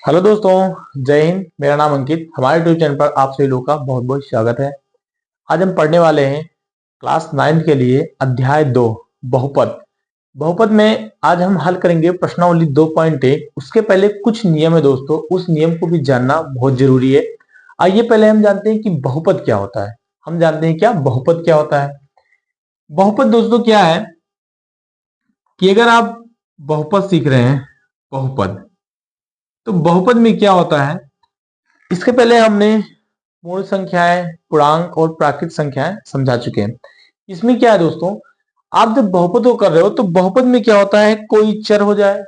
Hello दोस्तों, जय हिंद। मेरा नाम अंकित। हमारे यूट्यूब चैनल पर आप सभी लोगों का बहुत बहुत स्वागत है। आज हम पढ़ने वाले हैं क्लास 9 के लिए अध्याय 2 बहुपद। बहुपद में आज हम हल करेंगे प्रश्नावली 2.1। उसके पहले कुछ नियम है दोस्तों, उस नियम को भी जानना बहुत जरूरी है। आइए पहले हम जानते हैं कि बहुपद क्या होता है। हम जानते हैं क्या बहुपद क्या होता है। बहुपद दोस्तों क्या है कि अगर आप बहुपद सीख रहे हैं, बहुपद, तो बहुपद में क्या होता है, इसके पहले हमने पूर्ण संख्याएं, पूर्णांक और प्राकृत संख्याएं समझा चुके हैं। इसमें क्या है दोस्तों, आप जब बहुपद को कर रहे हो तो बहुपद में क्या होता है, कोई चर हो जाए।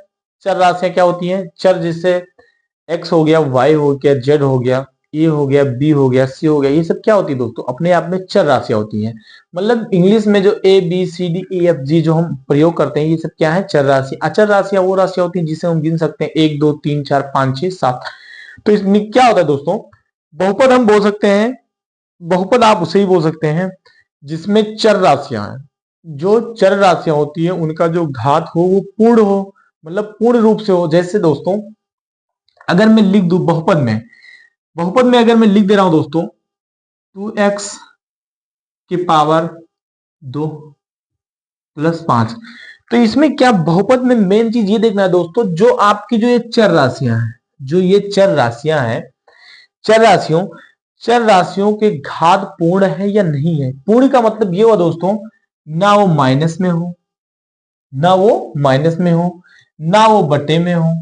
चर राशियां क्या होती हैं, चर जिससे x हो गया, y हो गया, z हो गया, a हो गया, b हो गया, c हो गया, ये सब क्या होती है दोस्तों, अपने आप में चर राशियां होती हैं। मतलब इंग्लिश में जो a b c d e f g जो हम प्रयोग करते हैं, ये सब क्या है, चर राशि। अचर राशियां वो राशियां होती हैं जिसे हम गिन सकते हैं 1 2 3 4 5 6 7। तो इसमें क्या होता है दोस्तों, बहुपद हम बोल सकते हैं, बहुपद आप उसे ही बोल सकते हैं जिसमें चर राशियां हैं। जो चर राशियां होती है उनका जो घात हो वो पूर्ण हो, मतलब पूर्ण रूप से हो। जैसे दोस्तों अगर मैं लिख दूं बहुपद में, बहुपद में अगर मैं लिख दे रहा हूं दोस्तों 2x की पावर 2 प्लस 5, तो इसमें क्या, बहुपद में मेन चीज ये देखना है दोस्तों, जो आपकी जो ये चर राशियां हैं, जो ये चर राशियां हैं, चर राशियों चर राशियों के घात पूर्ण है या नहीं है। पूर्ण का मतलब ये हुआ दोस्तों, ना वो माइनस में हो, ना वो माइनस में हो, ना वो बटे में हो,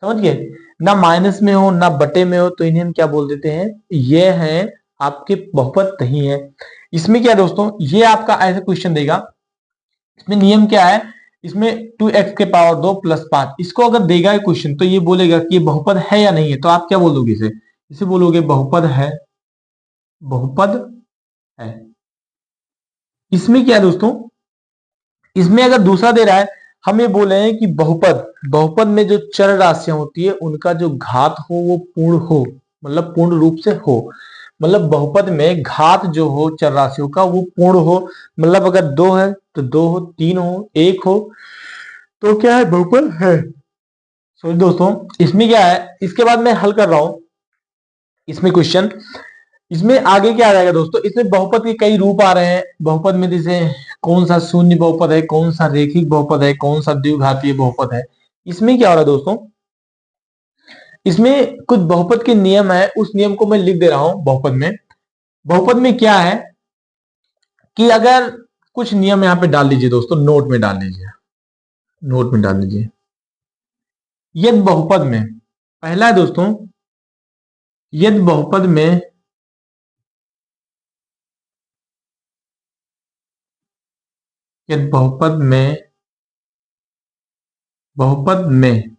समझ गए, ना माइनस में हो ना बटे में हो, तो इन्हें हम क्या बोल देते हैं, ये है आपके बहुपद नहीं है। इसमें क्या है दोस्तों, ये आपका ऐसा क्वेश्चन देगा, इसमें नियम क्या है, इसमें 2x के पावर 2 प्लस 5, इसको अगर देगा क्वेश्चन तो ये बोलेगा कि ये बहुपद है या नहीं है। तो आप क्या बोलोगे, इसे इसे बोलोगे बहुपद है, बहुपद है। इसमें क्या है दोस्तों, इसमें अगर दूसरा दे रहा है, हम ये बोले हैं कि बहुपद, बहुपद में जो चर राशियां होती है उनका जो घात हो वो पूर्ण हो, मतलब पूर्ण रूप से हो। मतलब बहुपद में घात जो हो चर राशियों का वो पूर्ण हो। मतलब अगर 2 है तो 2 हो, 3 हो, 1 हो, तो क्या है, बहुपद है। सॉरी दोस्तों, इसमें क्या है, इसके बाद मैं हल कर रहा हूं इसमें क्वेश्चन। इसमें आगे क्या आ जाएगा दोस्तों, इसमें बहुपद के कई रूप आ रहे हैं। बहुपद में जैसे कौन सा शून्य बहुपद है, कौन सा रेखिक बहुपद है, कौन सा द्विघातीय बहुपद है। इसमें क्या हो रहा है दोस्तों, इसमें कुछ बहुपद के नियम है, उस नियम को मैं लिख दे रहा हूं बहुपद में। बहुपद में क्या है कि अगर कुछ नियम यहां पे डाल लीजिए दोस्तों, नोट में डाल लीजिए, नोट में डाल लीजिए। यदि बहुपद में पहला है दोस्तों, यदि बहुपद में, यदि बहुपद में, बहुपद में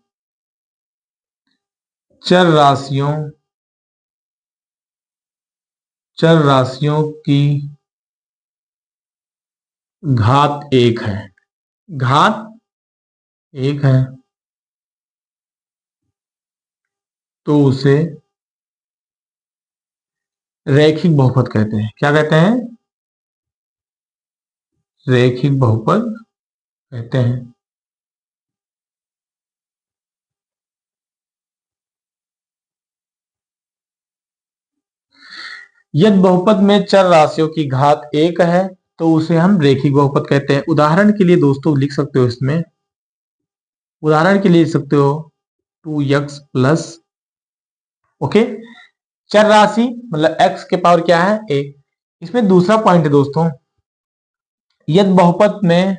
चर राशियों, चर राशियों की घात 1 है, घात 1 है, तो उसे रैखिक बहुपद कहते हैं। क्या कहते हैं, रैखिक बहुपद कहते हैं। यदि बहुपद में चर राशियों की घात 1 है तो उसे हम रेखिक बहुपद कहते हैं। उदाहरण के लिए दोस्तों लिख सकते हो, इसमें उदाहरण के लिए लिख सकते हो 2x प्लस, ओके, चर राशि मतलब x के पावर क्या है, 1। इसमें दूसरा पॉइंट है दोस्तों, यदि बहुपद में,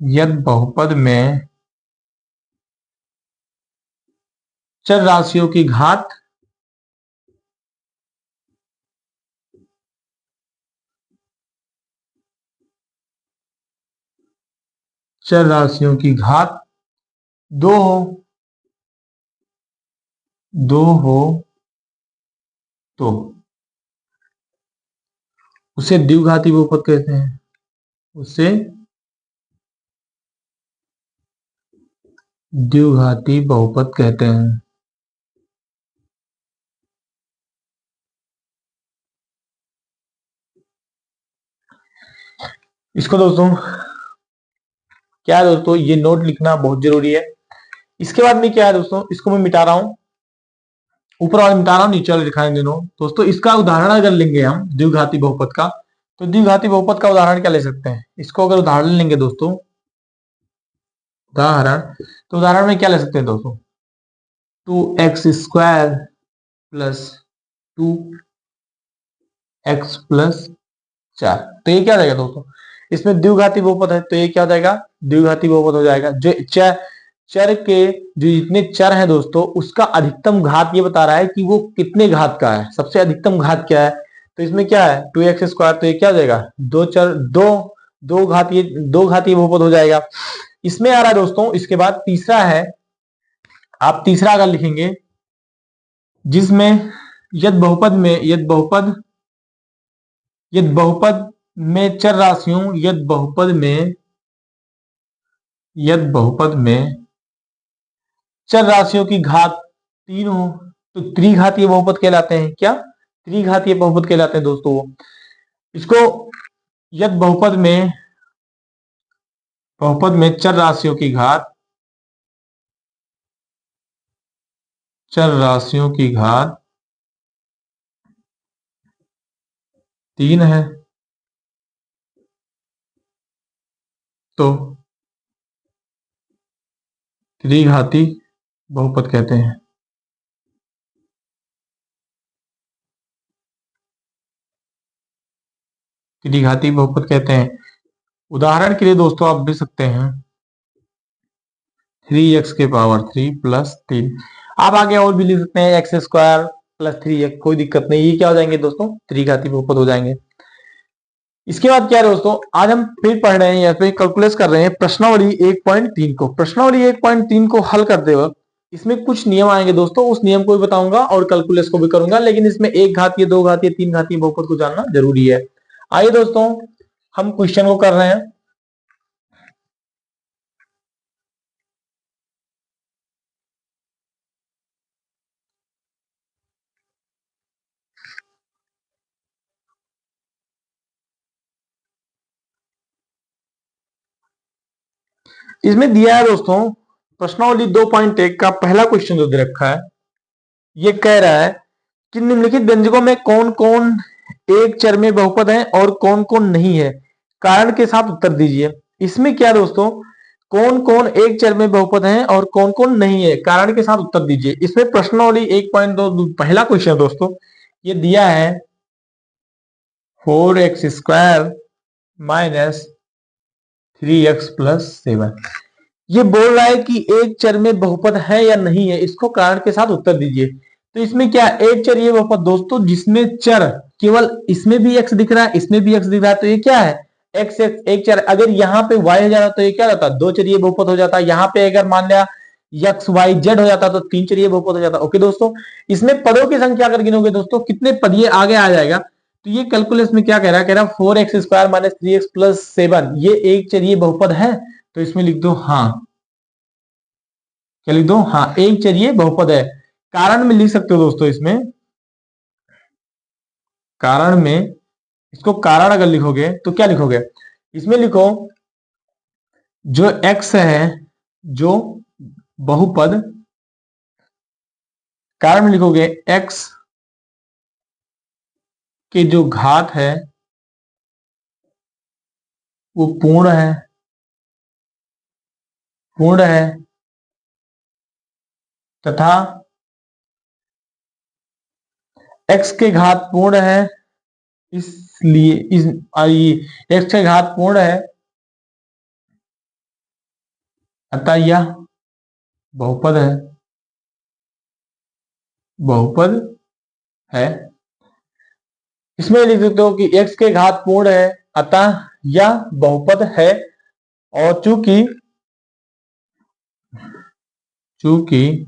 यदि बहुपद में चर राशियों की घात, चर राशियों की घात 2 हो, 2 हो, तो उसे द्विघाती बहुपद कहते हैं, उसे द्विघाती बहुपद कहते हैं। इसको दोस्तों क्या है दोस्तों, ये नोट लिखना बहुत जरूरी है। इसके बाद में क्या है दोस्तों, इसको मैं मिटा रहा हूं, ऊपर वाला मिटा रहा हूं, नीचे वाले दिखाएंगे दोनों। दोस्तों इसका उदाहरण अगर लेंगे हम द्विघाती बहुपद का, तो द्विघाती बहुपद का उदाहरण क्या ले सकते हैं, इसको अगर उदाहरण लेंगे दोस्तों, उदाहरण, तो उदाहरण में क्या ले सकते हैं दोस्तों, 2x² प्लस 2x+4। तो ये क्या हो जाएगा दोस्तों, इसमें द्विघाती बहुपद है, तो ये क्या हो जाएगा, द्विघाती बहुपद हो जाएगा। जो चर के जो जितने चर हैं दोस्तों, उसका अधिकतम घात ये बता रहा है कि वो कितने घात का है, सबसे अधिकतम घात क्या है। तो इसमें क्या है 2x², तो ये क्या हो जाएगा, दो चर दो घातीय बहुपद हो जाएगा। इसमें आ रहा है दोस्तों, इसके बाद तीसरा है, आप तीसरा अगर लिखेंगे, जिसमें यदि बहुपद में चर राशियों, यदि बहुपद में चर राशियों की घात 3 हो, तो त्रिघातीय बहुपद कहलाते हैं। क्या, त्रिघातीय बहुपद कहलाते हैं दोस्तों वो। इसको यदि बहुपद में चर राशियों की घात 3 है, तो त्रिघाती बहुपद कहते हैं। त्रिघाती बहुपद कहते हैं। उदाहरण के लिए दोस्तों आप लिख सकते हैं 3x³ प्लस 3। आप आगे और भी लिख सकते हैं x² प्लस 3x, कोई दिक्कत नहीं। ये क्या हो जाएंगे दोस्तों, त्रिघाती बहुपद हो जाएंगे। इसके बाद क्या है दोस्तों, आज हम फिर पढ़ रहे हैं या फिर कैलकुलेट कर रहे हैं प्रश्नावली 1.3 को। प्रश्नावली 1.3 को हल करते वक्त इसमें कुछ नियम आएंगे दोस्तों, उस नियम को भी बताऊंगा और कैलकुलेट को भी करूंगा, लेकिन इसमें एक घातीय, दो घातीय, तीन घातीय बहुपद को जानना जरूरी है। आइए दोस्तों हम क्वेश्चन को कर रहे हैं। इसमें दिया है दोस्तों प्रश्नावली 2.1 का पहला क्वेश्चन जो दे रखा है, ये कह रहा है कि निम्नलिखित व्यंजकों में कौन कौन एक चर में बहुपद है और कौन कौन नहीं है, कारण के साथ उत्तर दीजिए। इसमें क्या दोस्तों, कौन कौन एक चर में बहुपद है और कौन कौन नहीं है, कारण के साथ उत्तर दीजिए। इसमें प्रश्नावली 1.2 पहला क्वेश्चन दोस्तों ये दिया है 4x² माइनस 3x+7। ये बोल रहा है कि एक चर में बहुपद है या नहीं है, इसको कारण के साथ उत्तर दीजिए। तो इसमें क्या, एक चर ये बहुपद दोस्तों जिसमें चर केवल इसमें भी x दिख रहा है, इसमें भी x दिख रहा है, तो ये क्या है, x एक चर। अगर यहाँ पे y हो जाता तो ये क्या रहता, दो चरिए बहुपद हो जाता। यहाँ पे अगर मान लिया x y z हो जाता तो तीन चरिए बहुपद हो जाता। ओके दोस्तों, इसमें पदों की संख्या अगर गिनोगे दोस्तों, कितने पद ये आगे आ जाएगा। तो ये कैलकुलेशन में क्या कह रहा है, कह रहा है 4x² माइनस 3x+7 ये एक चरिए बहुपद है। तो इसमें लिख दो हाँ, क्या लिख दो, हाँ एक चरिए बहुपद है। कारण में लिख सकते हो दोस्तों, इसमें कारण में, इसको कारण अगर लिखोगे तो क्या लिखोगे, इसमें लिखो जो x है, जो बहुपद, कारण में लिखोगे x के जो घात है वो पूर्ण है, तथा x के घात पूर्ण है, इसलिए x के घात पूर्ण है, अतः यह बहुपद है। इसमें लिख सकते हो कि x के घात पूर्ण है, अतः यह बहुपद है। और चूंकि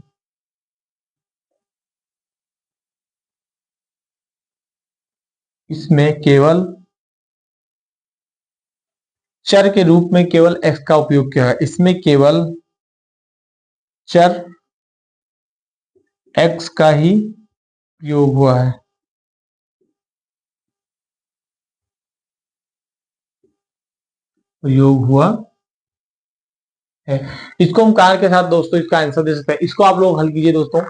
इसमें केवल चर के रूप में केवल x का उपयोग किया है, इसमें केवल चर x का ही उपयोग हुआ है, है। इसको हम कारण के साथ दोस्तों इसका आंसर दे सकते हैं। इसको आप लोग हल कीजिए दोस्तों।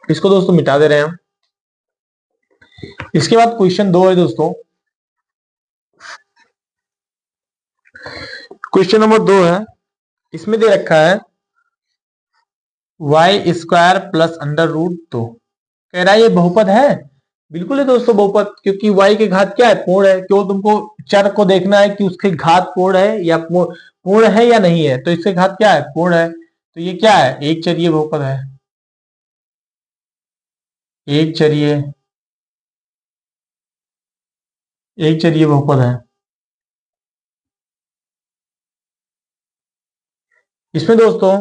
इसको दोस्तों मिटा दे रहे हैं हम। इसके बाद क्वेश्चन 2 है दोस्तों। क्वेश्चन नंबर 2 है, इसमें दे रखा है y square plus under root 2। कह रहा है ये बहुपद है। बिल्कुल है दोस्तों बहुपद, क्योंकि y की घात क्या है, पूर्ण है। क्यों तुमको चर को देखना है कि उसकी घात पूर्ण है या पूर्ण है या नहीं है, तो इसकी घात क्या है, पूर्ण है। तो ये क्या है, एक चरीय बहुपद है। एक चरीय बहुपद है। इसमें दोस्तों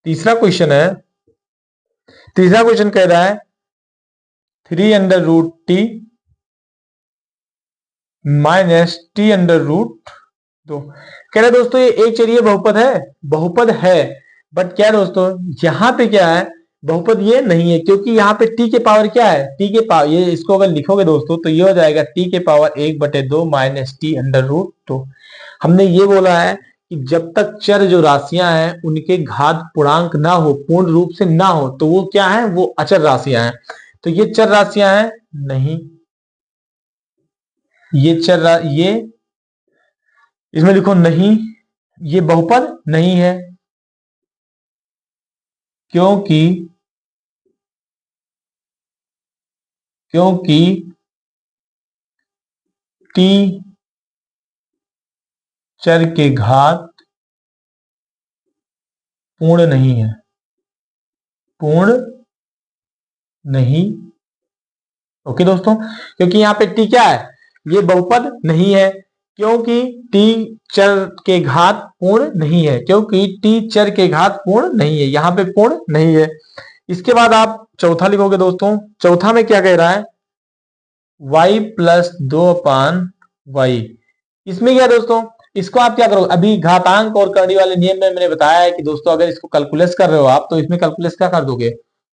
तीसरा क्वेश्चन है। तीसरा क्वेश्चन कह रहा है 3 under root t minus t under root 2। कह रहा है दोस्तों ये एक चरीय बहुपद है। बहुपद है, बट क्या दोस्तों यहां पे क्या है, बहुपद ये नहीं है, क्योंकि यहाँ पे t के पावर क्या है, t के पावर, ये इसको अगर लिखोगे दोस्तों तो ये हो जाएगा t के power 1/2 minus t under root 2। हमने ये बोला है कि जब तक चर जो राशियां हैं उनके घात पूर्णांक ना हो, पूर्ण रूप से ना हो, तो वो क्या है, वो अचर राशियां हैं। तो ये चर राशियां हैं नहीं, ये इसमें लिखो नहीं, ये बहुपद नहीं है, क्योंकि t चर के घात पूर्ण नहीं है, पूर्ण नहीं। ओके दोस्तों, क्योंकि यहाँ पे t क्या है, ये बहुपद नहीं है, क्योंकि t चर के घात पूर्ण नहीं है, क्योंकि t चर के घात पूर्ण नहीं है, यहाँ पे पूर्ण नहीं है। इसके बाद आप चौथा लिखोगे दोस्तों। चौथा में क्या कह रहा है, y प्लस 2/y। इसमें क्या दोस्तों, इसको आप क्या करोगे, अभी घातांक और करनी वाले नियम में मैंने बताया है कि दोस्तों अगर इसको कैलकुलेट कर रहे हो आप, तो इसमें कैलकुलेट क्या कर दोगे,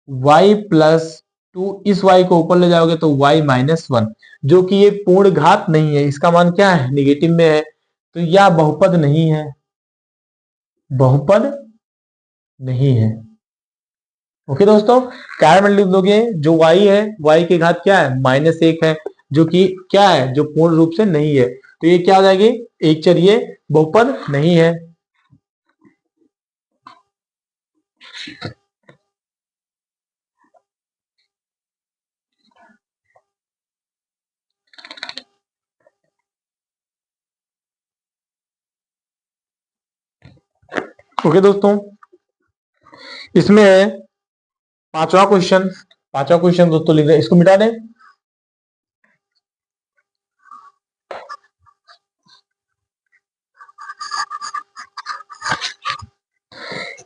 y प्लस 2, इस y को ऊपर ले जाओगे तो y माइनस 1, जो कि ये पूर्ण घात नहीं है, इसका मान क्या है, निगेटिव में है, तो यह बहुपद नहीं है, बहुपद नहीं है। ओके दोस्तों, कारण में लिख दोगे, जो y है, y की घात क्या है, -1 है, जो कि क्या है, जो पूर्ण रूप से नहीं है, तो ये क्या हो जाएगी, एक चरीय बहुपद नहीं है। ओके दोस्तों, इसमें पांचवा क्वेश्चन दोस्तों लिख रहे, इसको मिटा दें।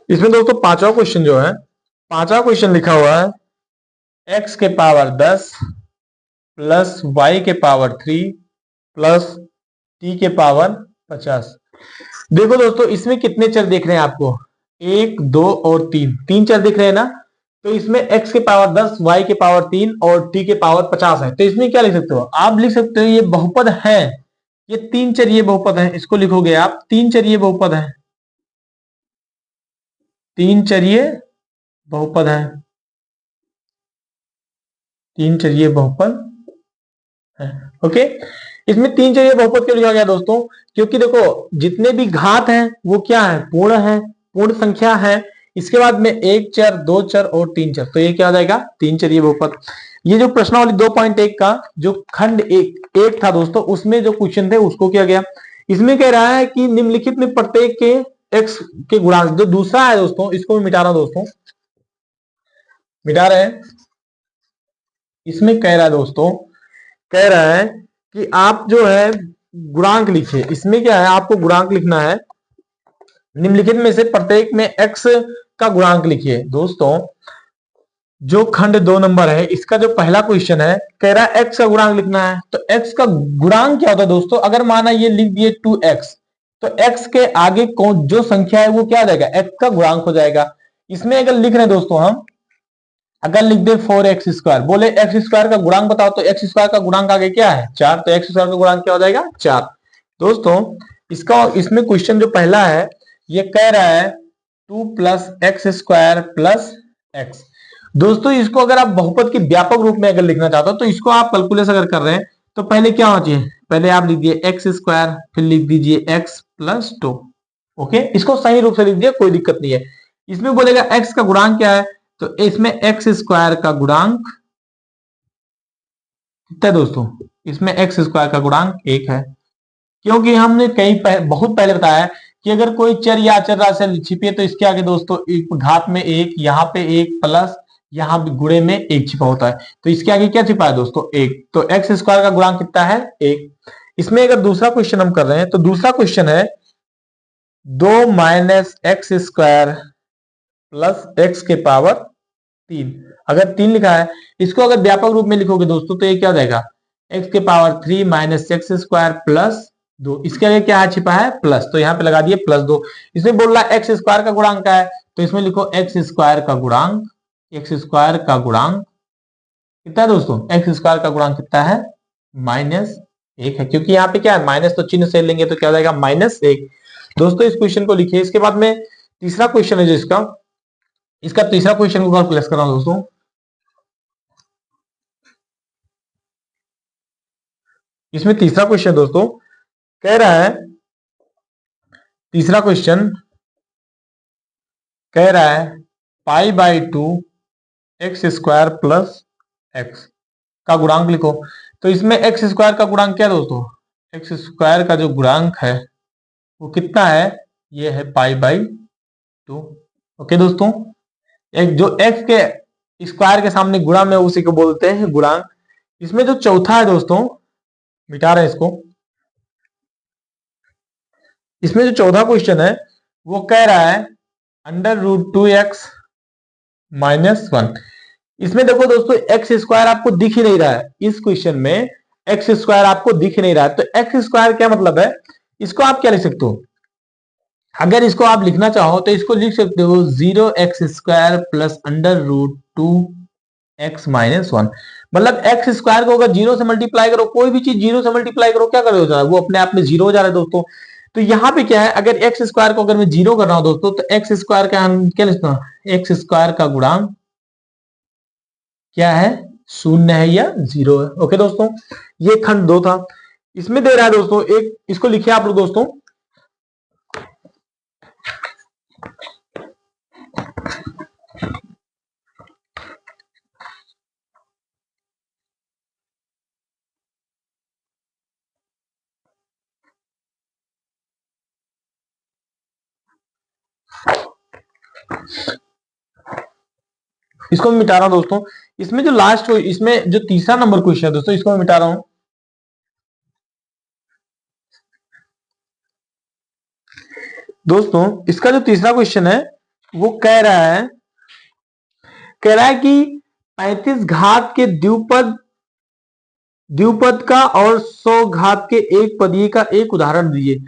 इसमें दोस्तों पांचवा क्वेश्चन जो है, पांचवा क्वेश्चन लिखा हुआ है x के पावर 10 प्लस y के पावर 3 प्लस t के पावर 50। देखो दोस्तों इसमें कितने चर देख रहे हैं आपको, 1 2 और 3, 3 चर दिख रहे हैं ना। तो इसमें x के पावर 10, y के पावर 3 और t के पावर 50 है। तो इसमें क्या लिख सकते हो, आप लिख सकते हो ये बहुपद है, ये 3 चरीय बहुपद है, इसको लिखोगे आप 3 चरीय बहुपद है, 3 चरीय बहुपद है, 3 चरीय बहुपद है। ओके, इसमें 3 चरीय बहुपद क्यों लिखा गया दोस्तों, क्योंकि देखो जितने भी घात हैं वो क्या है, पूर्ण है, पूर्ण संख्या है। इसके बाद में 1 चर, 2 चर और 3 चर, तो ये क्या हो जाएगा, 3 चरीय बहुपद। ये जो प्रश्नावली 2.1 का जो खंड एक था दोस्तों, उसमें जो क्वेश्चन थे उसको किया गया। इसमें कह रहा है कि निम्नलिखित में प्रत्येक के x के गुणांक, जो दूसरा है दोस्तों, इसको मिटा रहा हूं दोस्तों, मिटा रहे हैं। इसमें कह रहा है दोस्तों, कह रहा है कि आप जो है गुणांक लिखिए। इसमें क्या है, आपको गुणांक लिखना है, निम्नलिखित में से प्रत्येक में x का गुणांक लिखिए। दोस्तों जो खंड 2 नंबर है, इसका जो पहला क्वेश्चन है, कह रहा है x का गुणांक लिखना है। तो x का गुणांक क्या होता है दोस्तों, अगर माना ये लिख दिए 2x, तो x के आगे कौन जो संख्या है वो क्या हो जाएगा, x का गुणांक हो जाएगा। इसमें अगर लिख रहे हैं दोस्तों हम, अगर लिख दे 4x², बोले x² का गुणांक बताओ, तो x² का गुणांक आगे क्या है 4, तो x² का गुणांक क्या हो जाएगा 4। दोस्तों इसका इसमें क्वेश्चन जो पहला है ये कह रहा है 2 + x² + x। दोस्तों इसको अगर आप बहुपद के व्यापक रूप में अगर लिखना चाहते हो तो इसको आप कैलकुलेशन अगर कर रहे हैं तो पहले क्या होना चाहिए, पहले आप लिख दिए x², फिर लिख दीजिए x + 2। ओके, इसको सही रूप से लिख दिया, कोई दिक्कत नहीं है। इसमें बोलेगा x का गुणांक क्या है, तो इसमें x² का गुणांक कितना है दोस्तों, इसमें x² का गुणांक 1 है। क्योंकि हमने बहुत पहले बताया है कि अगर कोई चर या अचर राशि छिपी है तो इसके आगे दोस्तों एक घात में 1, यहाँ पे 1 प्लस यहाँ भी गुणे में 1 छिपा होता है, तो इसके आगे क्या छिपा है दोस्तों 1, तो x² का गुणांक कितना है 1। इसमें अगर दूसरा क्वेश्चन हम कर रहे हैं तो दूसरा क्वेश्चन है 2 - x² + x⁻3। अगर 3 लिखा है, इसको अगर व्यापक रूप में लिखोगे दोस्तों तो ये क्या हो जाएगा x⁻3 - x² + 2। इसके आगे क्या है छिपा है प्लस, तो यहाँ पे लगा दिए +2। इसमें बोल रहा है x² का गुणांक क्या है, तो इसमें लिखो x² का गुणांक, x² का गुणांक कितना है दोस्तों, x² का गुणांक कितना है -1 है, क्योंकि यहाँ पे क्या है माइनस, तो चिन्ह से लेंगे तो क्या हो जाएगा -1। दोस्तों इस क्वेश्चन को लिखिए। इसके बाद में तीसरा क्वेश्चन है जो इसका तीसरा क्वेश्चन को कैलकुलेट कर रहा हूं दोस्तों। इसमें तीसरा क्वेश्चन दोस्तों कह रहा है, तीसरा क्वेश्चन कह रहा है π/2 x² + x का गुणांक लिखो। तो इसमें x² का गुणांक क्या है दोस्तों, x² का जो गुणांक है वो कितना है, ये है π/2। ओके दोस्तों, एक जो x के स्क्वायर के सामने गुणा में उसी को बोलते हैं गुणांक। इसमें जो चौथा है दोस्तों, मिटा रहे हैं इसको। इसमें जो चौथा क्वेश्चन है वो कह रहा है √2x - 1। इसमें देखो दोस्तों x² आपको दिख ही नहीं रहा है, इस क्वेश्चन में x² आपको दिख नहीं रहा है, तो x² क्या मतलब है, इसको आप क्या लिख सकते हो, अगर इसको आप लिखना चाहो तो इसको लिख सकते हो 0x² + √2x - 1। मतलब x² को अगर 0 से मल्टीप्लाई करो, कोई भी चीज 0 से मल्टीप्लाई करो क्या करोगे, वो अपने आप में 0 हो जा रहा है दोस्तों। तो यहाँ पे क्या है, अगर x² को अगर मैं 0 कर रहा हूं दोस्तों, तो x² का हम क्या लिखते हैं, x² का गुणांक क्या है, 0 है या 0 है। ओके दोस्तों, ये खंड 2 था। इसमें दे रहा है दोस्तों एक, इसको लिखिए आप लोग दोस्तों, इसको मैं मिटा रहा हूं दोस्तों। इसमें जो लास्ट, इसमें जो तीसरा नंबर क्वेश्चन है दोस्तों, इसको मैं मिटा रहा हूं। दोस्तों इसका जो तीसरा क्वेश्चन है वो कह रहा है कि 35 घात के द्विपद का और 100 घात के एक पदीय का एक उदाहरण दीजिए।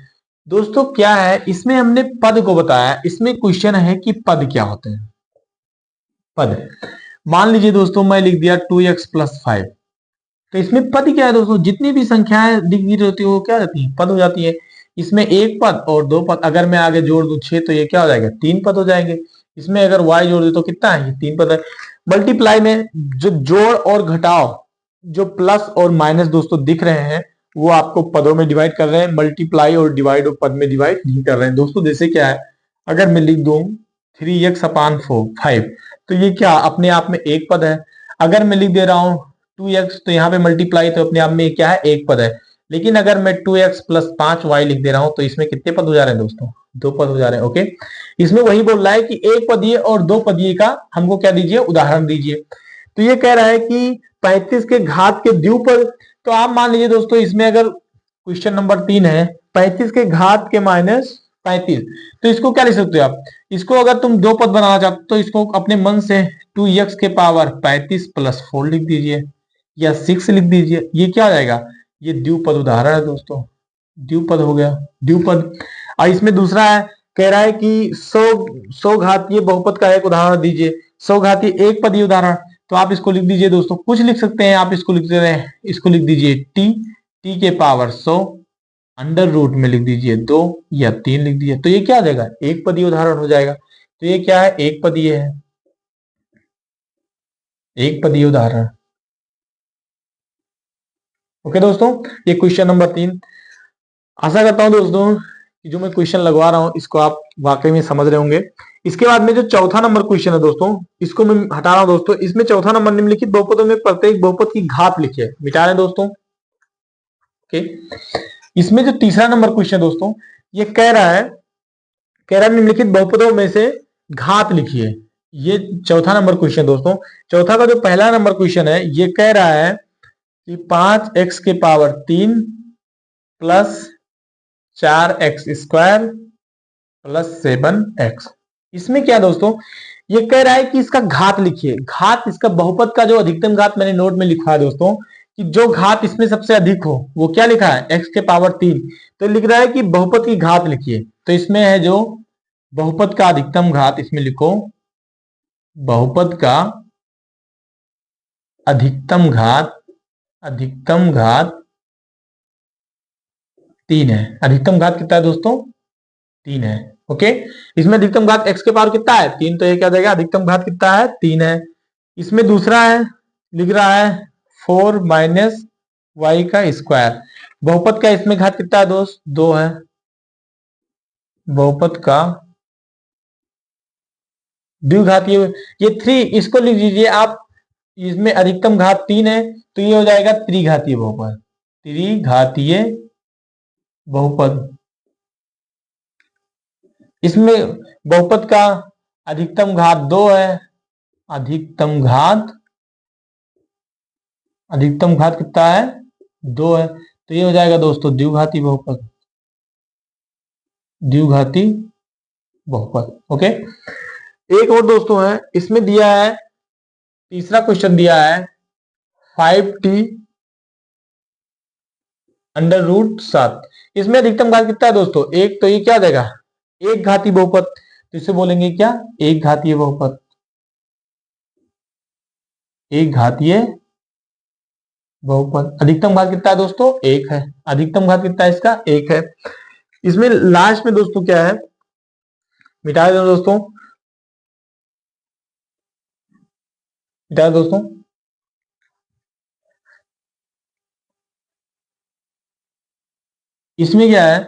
दोस्तों क्या है, इसमें हमने पद को बताया, इसमें क्वेश्चन है कि पद क्या होते हैं। पद मान लीजिए दोस्तों मैं लिख दिया 2x + 5, तो इसमें पद क्या है दोस्तों, जितनी भी संख्याएं दिख दी रहती है वो क्या रहती है, पद हो जाती है। इसमें एक पद और 2 पद, अगर मैं आगे जोड़ दूं 6 तो ये क्या हो जाएगा 3 पद हो जाएंगे। इसमें अगर y जोड़ दे तो कितना है, ये 3 पद है। मल्टीप्लाई में जो जोड़ और घटाव, जो प्लस और माइनस दोस्तों दिख रहे हैं वो आपको पदों में डिवाइड कर रहे हैं, मल्टीप्लाई और डिवाइड और पद में डिवाइड नहीं कर रहे हैं दोस्तों। जैसे क्या है, अगर मैं लिख दूं 3x/5, तो ये क्या अपने आप में एक पद है। अगर मैं लिख दे रहा हूं 2x, तो यहाँ पे मल्टीप्लाई तो अपने आप में क्या है एक पद है। लेकिन अगर मैं 2x + 5y लिख दे रहा हूं तो इसमें कितने पद हो जा रहे हैं दोस्तों, 2 पद हो जा रहे हैं। ओके, इसमें वही बोल रहा है कि एक पदीय और 2 पदीय का हमको क्या दीजिए, उदाहरण दीजिए। तो ये कह रहा है कि 35 के घात के द्विपद, तो आप मान लीजिए दोस्तों इसमें अगर क्वेश्चन नंबर 3 है 35 के घात के -35, तो इसको क्या लिख सकते हो आप, इसको अगर तुम 2 पद बनाना चाहते हो तो इसको अपने मन से 2x⁻35 + 4 लिख दीजिए या 6 लिख दीजिए, ये क्या आ जाएगा, ये द्विपद उदाहरण है दोस्तों, द्विपद हो गया द्विपद। और इसमें दूसरा है, कह रहा है कि सौ घातीय बहुपद का एक उदाहरण दीजिए। सौ घातीय एक पदी उदाहरण, तो आप इसको लिख दीजिए दोस्तों, कुछ लिख सकते हैं आप, इसको लिख दे रहे हैं, इसको लिख दीजिए टी के पावर 100, अंडर रूट में लिख दीजिए 2 या 3 लिख दीजिए, तो ये क्या आ जाएगा, एक पदी उदाहरण हो जाएगा। तो ये क्या है, एक पदीय है, एक पदीय उदाहरण। ओके दोस्तों, ये क्वेश्चन नंबर 3। आशा करता हूं दोस्तों कि जो मैं क्वेश्चन लगवा रहा हूं इसको आप वाकई में समझ रहे होंगे। इसके बाद में जो चौथा नंबर क्वेश्चन है दोस्तों, इसको मैं हटा रहा हूं दोस्तों। इसमें चौथा नंबर, निम्नलिखित बहुपदों में प्रत्येक बहुपद की घात लिखिए, मिटा रहे दोस्तों। ओके, इसमें जो तीसरा नंबर क्वेश्चन दोस्तों, ये कह रहा है निम्नलिखित बहुपदों में से घात लिखिए। ये चौथा नंबर क्वेश्चन दोस्तों। चौथा का जो पहला नंबर क्वेश्चन है, ये कह रहा है कि 5x के power 3 plus 4x square plus 7x। इसमें क्या दोस्तों, ये कह रहा है कि इसका घात लिखिए। घात, इसका बहुपद का जो अधिकतम घात मैंने नोट में लिखा है दोस्तों, कि जो घात इसमें सबसे अधिक हो वो क्या लिखा है, x के पावर 3। तो लिख रहा है कि बहुपद की घात लिखिए। तो इसमें है जो बहुपद का अधिकतम घात, इसमें लिखो बहुपद का अधिकतम घात, अधिकतम घात 3 है। अधिकतम घात कितना है दोस्तों, 3 है। ओके, इसमें अधिकतम घात x के पावर कितना है, 3, तो ये क्या देगा, अधिकतम घात कितना है, 3 है। इसमें दूसरा है, लिख रहा है 4 माइनस वाई का स्क्वायर। बहुपद का इसमें घात कितना है दोस्त, 2 है। बहुपद का द्विघात ये 3, इसको लिख लीजिए आप। इसमें अधिकतम घात 3 है, तो ये हो जाएगा त्रिघातीय बहुपद, त्रिघातीय बहुपद। इसमें बहुपद का अधिकतम घात 2 है, अधिकतम घात कितना है, 2 है। तो ये हो जाएगा दोस्तों द्विघाती बहुपद, द्विघाती बहुपद। ओके, एक और दोस्तों है, इसमें दिया है, तीसरा क्वेश्चन दिया है 5t अंडर रूट 7। इसमें अधिकतम घात कितना है दोस्तों, 1, तो ये क्या देगा, एक घाती बहुपद। तो इसे बोलेंगे क्या, एक घातीय बहुपद, एक घातीय बहुपद। अधिकतम घात कितना है दोस्तों, 1 है। अधिकतम घात कितना है इसका, 1 है। इसमें लास्ट में दोस्तों क्या है, मिटा दो दोस्तों, मिटा दो दोस्तों। इसमें क्या है,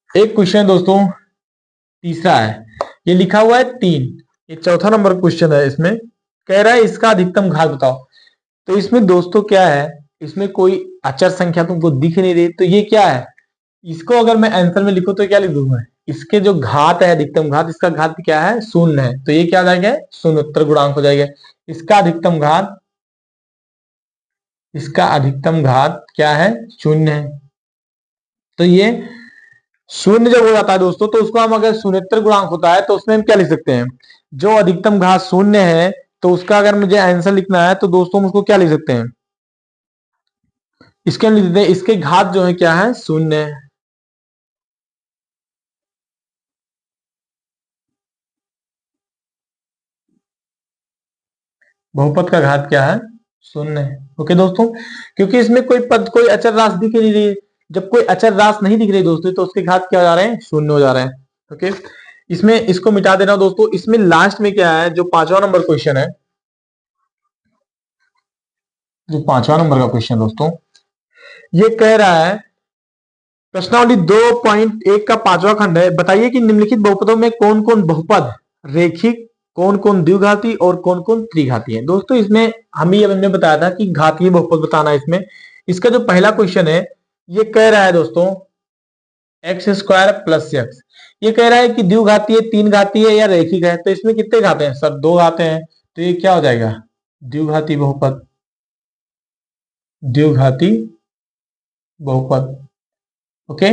एक क्वेश्चन दोस्तों तीसरा है, ये लिखा हुआ है 3, ये चौथा नंबर क्वेश्चन है। इसमें कह रहा है इसका अधिकतम घात बताओ। तो इसमें दोस्तों क्या है, इसमें कोई अचर संख्या तुमको दिख नहीं रही, तो ये क्या है, इसको अगर मैं आंसर में लिखूं तो क्या लिख दूंगा, इसके जो घात है, अधिकतम घात, इसका घात क्या है, 0 है। तो ये क्या आ जाएगा, शून्योत्तर गुणांक हो जाएगा। इसका अधिकतम घात, इसका अधिकतम घात क्या है, 0 है। तो ये 0 जब हो जाता है दोस्तों, तो उसको हम, अगर शून्योत्तर गुणांक होता है तो उसमें हम क्या लिख सकते हैं, जो अधिकतम घात 0 है, तो उसका अगर मुझे आंसर लिखना है तो दोस्तों हम उसको क्या लिख सकते हैं, इसके लिख देते हैं, इसके घात जो है क्या है, 0 है। बहुपद का घात क्या है, 0 है। ओके दोस्तों, क्योंकि इसमें कोई पद, कोई अचर राशि दिख नहीं रही है। जब कोई अचर राशि नहीं दिख रही दोस्तों, तो उसके घात क्या हो जा रहे हैं, 0 हो जा रहे हैं। ओके, इसमें इसको मिटा देना दोस्तों। इसमें लास्ट में क्या है, जो 5वां नंबर क्वेश्चन है, जो 5वां नंबर का क्वेश्चन दोस्तों, ये कह रहा है, प्रश्नावली 2.1 का 5वां खंड है, बताइए कि निम्नलिखित बहुपदों में कौन कौन बहुपद रेखिक, कौन कौन द्विघाती और कौन कौन त्रिघाती है। दोस्तों इसमें हमने बताया था कि घातीय बहुपद बताना है। इसमें इसका जो पहला क्वेश्चन है, ये कह रहा है दोस्तों एक्स स्क्वायर प्लस एक्स। ये कह रहा है कि द्विघातीय, तीन घातीय या रेखिक है। तो इसमें कितने घाते हैं सर, 2 घाते हैं। तो ये क्या हो जाएगा, द्विघाती बहुपद, द्विघाती बहुपद। ओके,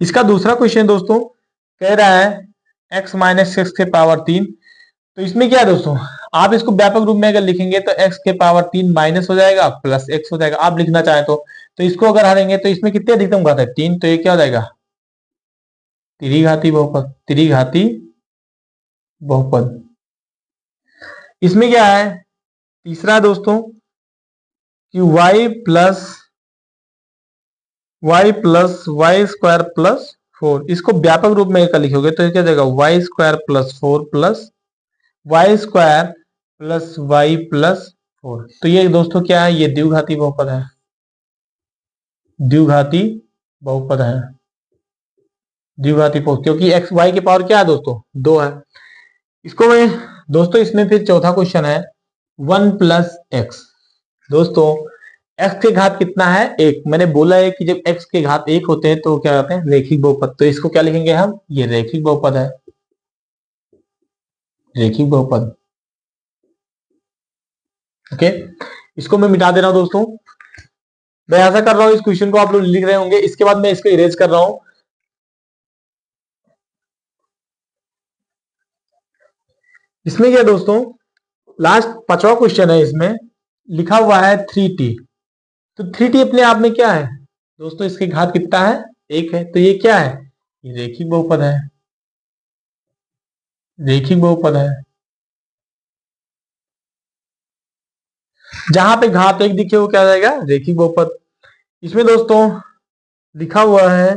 इसका दूसरा क्वेश्चन दोस्तों कह रहा है x माइनस एक्स के पावर 3। तो इसमें क्या है दोस्तों, आप इसको व्यापक रूप में अगर लिखेंगे तो x के पावर 3 माइनस हो जाएगा प्लस x हो जाएगा, आप लिखना चाहें तो। तो इसको अगर हरेंगे तो इसमें कितने अधिकतम घात है 3, तो ये क्या हो जाएगा त्रिघाती बहुपद, त्रिघाती बहुपद। इसमें क्या है तीसरा दोस्तों कि y स्क्वायर प्लस 4, इसको व्यापक रूप में क्या लिखोगे तो क्या जाएगा y square plus 4 plus y square plus y plus 4। तो ये दोस्तों क्या है, ये द्विघाती बहुपद है, द्विघाती बहुपद है, द्विघाती बहुपद, क्योंकि एक्स वाई की पावर क्या है दोस्तों 2 है। इसको मैं दोस्तों इसमें फिर चौथा क्वेश्चन है 1 प्लस एक्स। दोस्तों x के घात कितना है 1, मैंने बोला है कि जब x के घात 1 होते हैं तो क्या कहते हैं रेखिक बहुपद। तो इसको क्या लिखेंगे हम, ये रेखिक बहुपद है, रेखिक बहुपद। ओके, इसको मैं मिटा दे रहा हूं दोस्तों। मैं ऐसा कर रहा हूं, इस क्वेश्चन को आप लोग लिख रहे होंगे, इसके बाद मैं इसको इरेज कर रहा हूं। इसमें क्या दोस्तों लास्ट 5वां क्वेश्चन है, इसमें लिखा हुआ है 3t। तो 3t अपने आप में क्या है दोस्तों, इसके घात कितना है 1 है, तो ये क्या है ये रेखिक बहुपद है, रेखिक बहुपद है। जहां पे घात 1 दिखे वो क्या आ जाएगा रेखिक बहुपद। इसमें दोस्तों लिखा हुआ है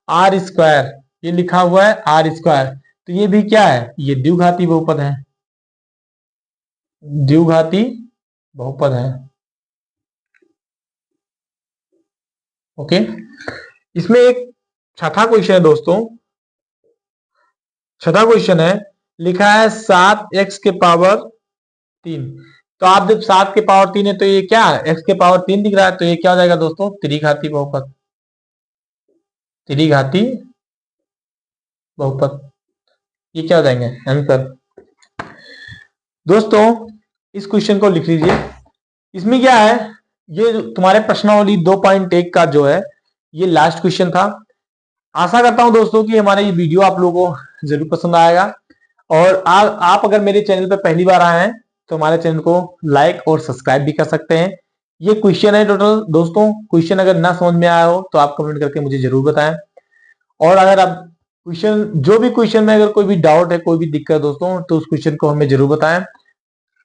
आर स्क्वायर, ये लिखा हुआ है आर स्क्वायर, तो ये भी क्या है ये द्विघाती बहुपद है, द्विघाती बहुपद है। ओके, इसमें एक छठा क्वेश्चन है दोस्तों, छठा क्वेश्चन है लिखा है 7x के पावर 3। तो आप जब 7 के पावर 3 है तो ये क्या है x के पावर 3 दिख रहा है, तो ये क्या हो जाएगा दोस्तों त्रिघाती बहुपद, त्रिघाती बहुपद। ये क्या हो जाएंगे आंसर। दोस्तों इस क्वेश्चन को लिख लीजिए। इसमें क्या है, ये तुम्हारे प्रश्नावली 2.1 का जो है ये लास्ट क्वेश्चन था। आशा करता हूं दोस्तों कि हमारा ये वीडियो आप लोगों को जरूर पसंद आएगा, और आप अगर मेरे चैनल पर पहली बार आए हैं तो हमारे चैनल को लाइक और सब्सक्राइब भी कर सकते हैं। ये क्वेश्चन है टोटल दोस्तों, क्वेश्चन अगर ना समझ में आया हो तो आप कमेंट करके मुझे जरूर बताएं। और अगर आप क्वेश्चन जो भी क्वेश्चन में अगर कोई भी डाउट है, कोई भी दिक्कत दोस्तों, तो उस क्वेश्चन को हमें जरूर बताएं।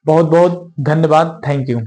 बहुत बहुत धन्यवाद, थैंक यू।